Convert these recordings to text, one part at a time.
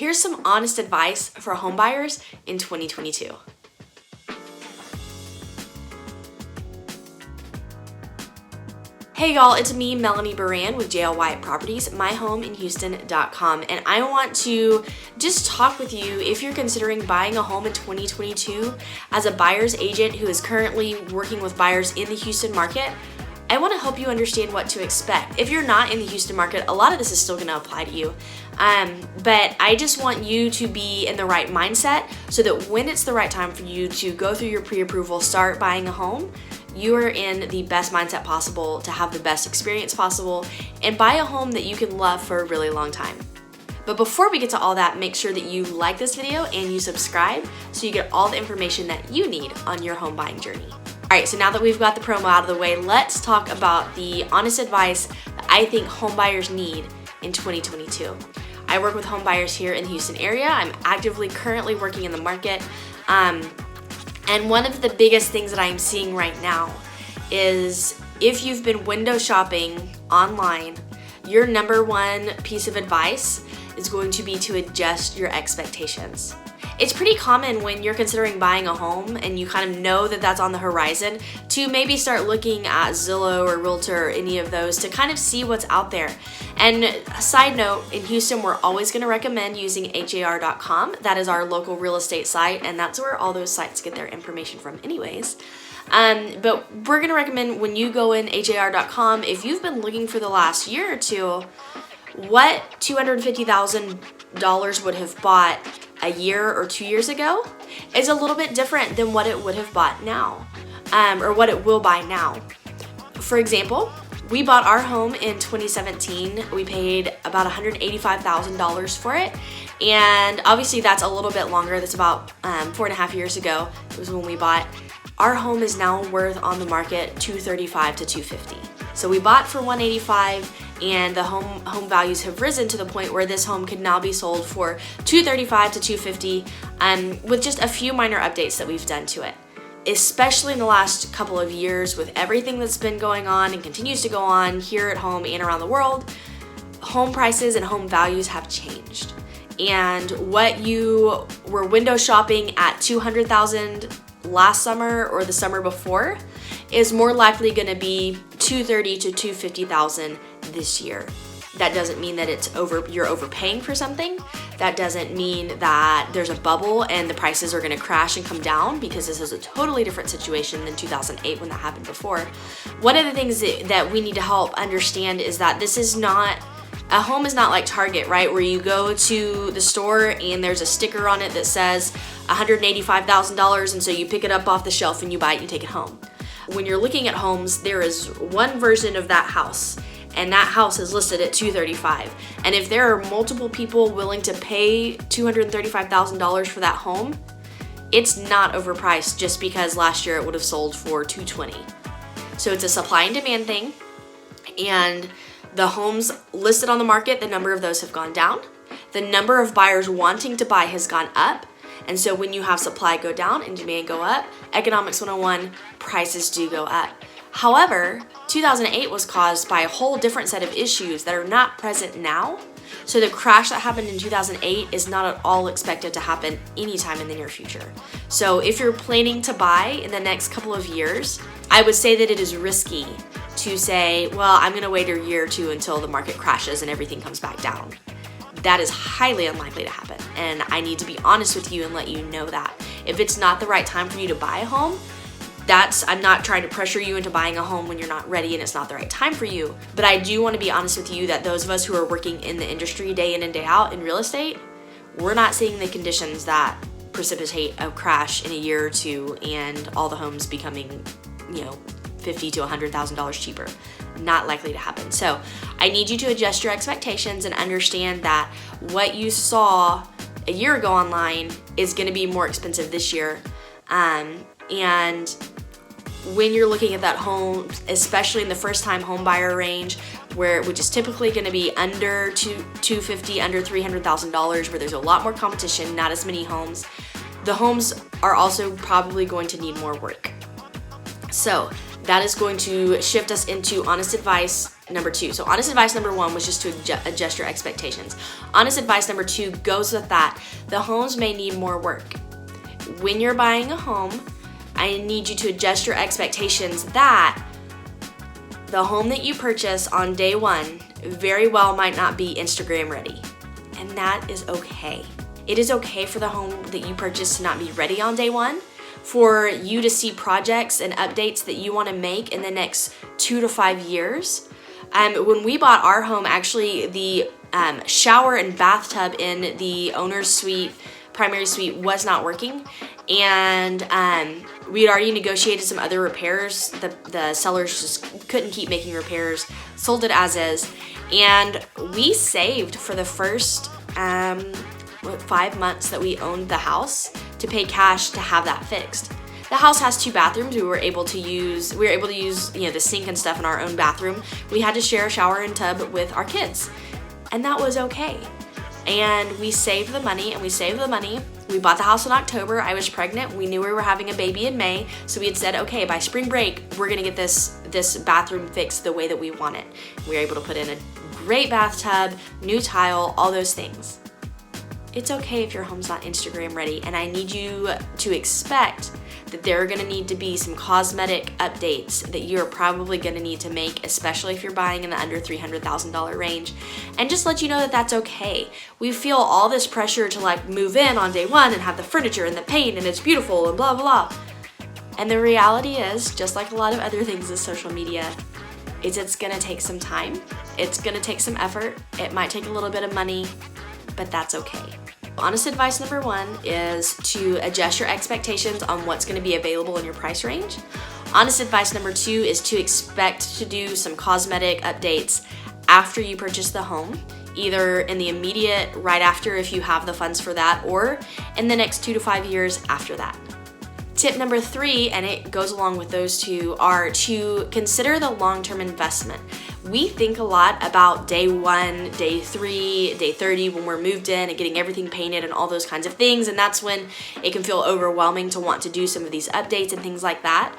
Here's some honest advice for homebuyers in 2022. Hey y'all, it's me, Melanie Beran with Wyatt Properties, myhomeinhouston.com, and I want to just talk with you if you're considering buying a home in 2022 as a buyer's agent who is currently working with buyers in the Houston market. I want to help you understand what to expect. If you're not in the Houston market, a lot of this is still going to apply to you. But I just want you to be in the right mindset so that when it's the right time for you to go through your pre-approval, start buying a home, you are in the best mindset possible to have the best experience possible and buy a home that you can love for a really long time. But before we get to all that, make sure that you like this video and you subscribe so you get all the information that you need on your home buying journey. All right, so now that we've got the promo out of the way, let's talk about the honest advice that I think home buyers need in 2022. I work with home buyers here in the Houston area. I'm actively currently working in the market. And one of the biggest things that I'm seeing right now is if you've been window shopping online, your number one piece of advice is going to be to adjust your expectations. It's pretty common when you're considering buying a home and you kind of know that that's on the horizon to maybe start looking at Zillow or Realtor or any of those to kind of see what's out there. And a side note, in Houston, we're always going to recommend using har.com. That is our local real estate site, and that's where all those sites get their information from anyways. But we're going to recommend when you go in har.com, if you've been looking for the last year or two, what $250,000 would have bought a year or 2 years ago is a little bit different than what it would have bought now, or what it will buy now. For example, we bought our home in 2017. We paid about $185,000 for it, and obviously that's a little bit longer. That's about 4.5 years ago. It was when we bought. Our home is now worth on the market $235,000 to $250,000. So we bought for $185,000. And the home values have risen to the point where this home could now be sold for $235,000 to $250,000, with just a few minor updates that we've done to it. Especially in the last couple of years with everything that's been going on and continues to go on here at home and around the world, home prices and home values have changed. And what you were window shopping at $200,000 last summer or the summer before is more likely going to be $230,000 to $250,000 this year. That doesn't mean that you're overpaying for something. That doesn't mean that there's a bubble and the prices are going to crash and come down, because this is a totally different situation than 2008 when that happened before. One of the things that we need to help understand is that a home is not like Target, right? Where you go to the store and there's a sticker on it that says $185,000, and so you pick it up off the shelf and you buy it and you take it home. When you're looking at homes, there is one version of that house, and that house is listed at $235,000. And if there are multiple people willing to pay $235,000 for that home, it's not overpriced just because last year it would have sold for $220,000. So it's a supply and demand thing, and the homes listed on the market, the number of those have gone down. The number of buyers wanting to buy has gone up. And so when you have supply go down and demand go up, economics 101, prices do go up. However, 2008 was caused by a whole different set of issues that are not present now. So the crash that happened in 2008 is not at all expected to happen anytime in the near future. So if you're planning to buy in the next couple of years, I would say that it is risky to say, well, I'm going to wait a year or two until the market crashes and everything comes back down. That is highly unlikely to happen, and I need to be honest with you and let you know that. If it's not the right time for you to buy a home, I'm not trying to pressure you into buying a home when you're not ready and it's not the right time for you. But I do want to be honest with you that those of us who are working in the industry day in and day out in real estate, we're not seeing the conditions that precipitate a crash in a year or two and all the homes becoming, $50,000 to $100,000 cheaper. Not likely to happen. So I need you to adjust your expectations and understand that what you saw a year ago online is going to be more expensive this year. And when you're looking at that home, especially in the first-time home buyer range, which is typically going to be under $250,000, under $300,000, where there's a lot more competition, not as many homes, the homes are also probably going to need more work. So that is going to shift us into honest advice number 2. So honest advice number 1 was just to adjust your expectations. Honest advice number 2 goes with that. The homes may need more work. When you're buying a home, I need you to adjust your expectations that the home that you purchase on day 1 very well might not be Instagram ready. And that is okay. It is okay for the home that you purchase to not be ready on day 1, for you to see projects and updates that you want to make in the next 2 to 5 years. When we bought our home, actually the shower and bathtub in the owner's suite, primary suite, was not working, and we had already negotiated some other repairs. The sellers just couldn't keep making repairs, sold it as is, and we saved for the first 5 months that we owned the house to pay cash to have that fixed. The house has 2 bathrooms. We were able to use the sink and stuff in our own bathroom. We had to share a shower and tub with our kids, and that was okay. And we saved the money, We bought the house in October. I was pregnant. We knew we were having a baby in May, so we had said, okay, by spring break, we're gonna get this bathroom fixed the way that we want it. We were able to put in a great bathtub, new tile, all those things. It's okay if your home's not Instagram ready, and I need you to expect that there are gonna need to be some cosmetic updates that you're probably gonna need to make, especially if you're buying in the under $300,000 range, and just let you know that that's okay. We feel all this pressure to like move in on day 1 and have the furniture and the paint and it's beautiful and blah, blah, blah. And the reality is, just like a lot of other things with social media, it's gonna take some time. It's gonna take some effort. It might take a little bit of money, but that's okay. Honest advice number 1 is to adjust your expectations on what's going to be available in your price range. Honest advice number 2 is to expect to do some cosmetic updates after you purchase the home, either in the immediate, right after if you have the funds for that, or in the next 2 to 5 years after that. Tip number 3, and it goes along with those 2, are to consider the long-term investment. We think a lot about day 1, day 3, day 30 when we're moved in and getting everything painted and all those kinds of things, and that's when it can feel overwhelming to want to do some of these updates and things like that.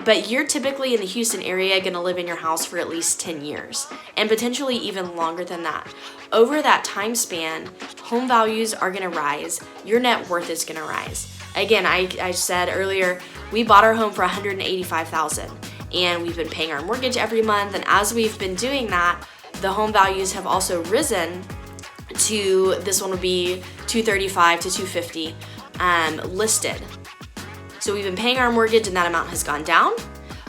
But you're typically in the Houston area gonna live in your house for at least 10 years, and potentially even longer than that. Over that time span, home values are gonna rise, your net worth is gonna rise. Again, I said earlier, we bought our home for $185,000, and we've been paying our mortgage every month, and as we've been doing that, the home values have also risen to, this one would be $235,000 to $250,000 listed. So we've been paying our mortgage and that amount has gone down,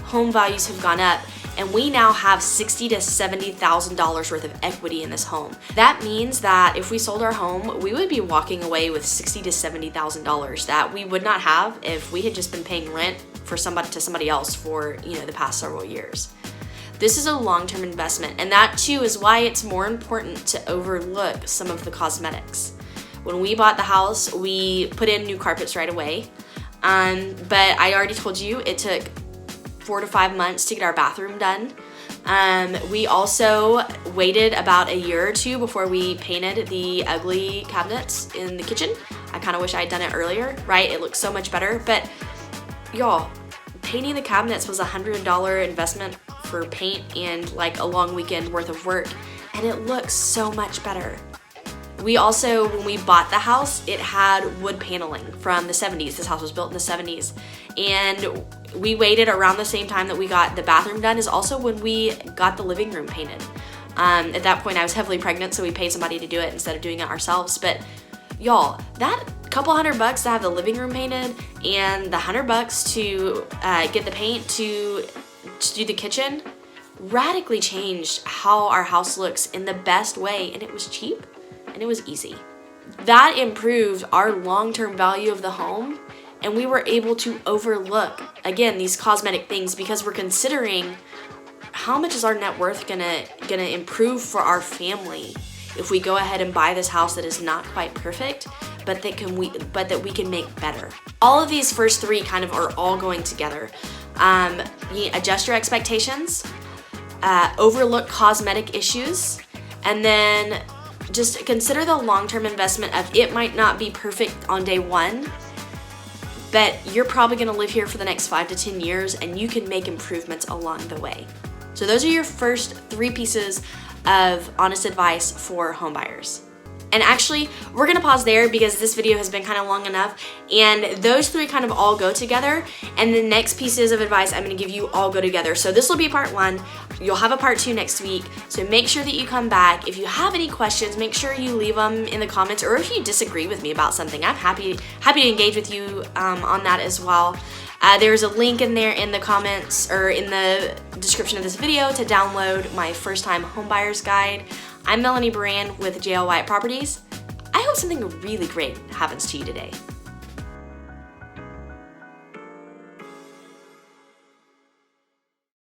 home values have gone up, and we now have $60,000 to $70,000 worth of equity in this home. That means that if we sold our home, we would be walking away with $60,000 to $70,000 that we would not have if we had just been paying rent for somebody else for the past several years. This is a long-term investment, and that too is why it's more important to overlook some of the cosmetics. When we bought the house, we put in new carpets right away, but I already told you it took 4 to 5 months to get our bathroom done. We also waited about a year or 2 before we painted the ugly cabinets in the kitchen. I kind of wish I had done it earlier, right? It looks so much better, but y'all, painting the cabinets was a $100 investment for paint and like a long weekend worth of work, and it looks so much better. We also, when we bought the house, it had wood paneling from the 70s. This house was built in the 70s, and we waited around the same time that we got the bathroom done is also when we got the living room painted. At that point I was heavily pregnant, so we paid somebody to do it instead of doing it ourselves. But y'all, that couple $100 to have the living room painted and the $100 to get the paint to do the kitchen radically changed how our house looks in the best way, and it was cheap and it was easy. That improved our long-term value of the home, and we were able to overlook, again, these cosmetic things because we're considering how much is our net worth gonna improve for our family if we go ahead and buy this house that is not quite perfect, but that we can make better. All of these first 3 kind of are all going together. You adjust your expectations, overlook cosmetic issues, and then just consider the long-term investment of it might not be perfect on day 1, but you're probably gonna live here for the next 5 to 10 years, and you can make improvements along the way. So those are your first 3 pieces of honest advice for home buyers. And actually, we're gonna pause there because this video has been kind of long enough, and those 3 kind of all go together, and the next pieces of advice I'm gonna give you all go together. So this will be part 1. You'll have a part 2 next week, so make sure that you come back. If you have any questions, make sure you leave them in the comments, or if you disagree with me about something, I'm happy to engage with you on that as well. There's a link in there in the comments or in the description of this video to download my first time homebuyers guide. I'm Melanie Beran with Wyatt Properties. I hope something really great happens to you today.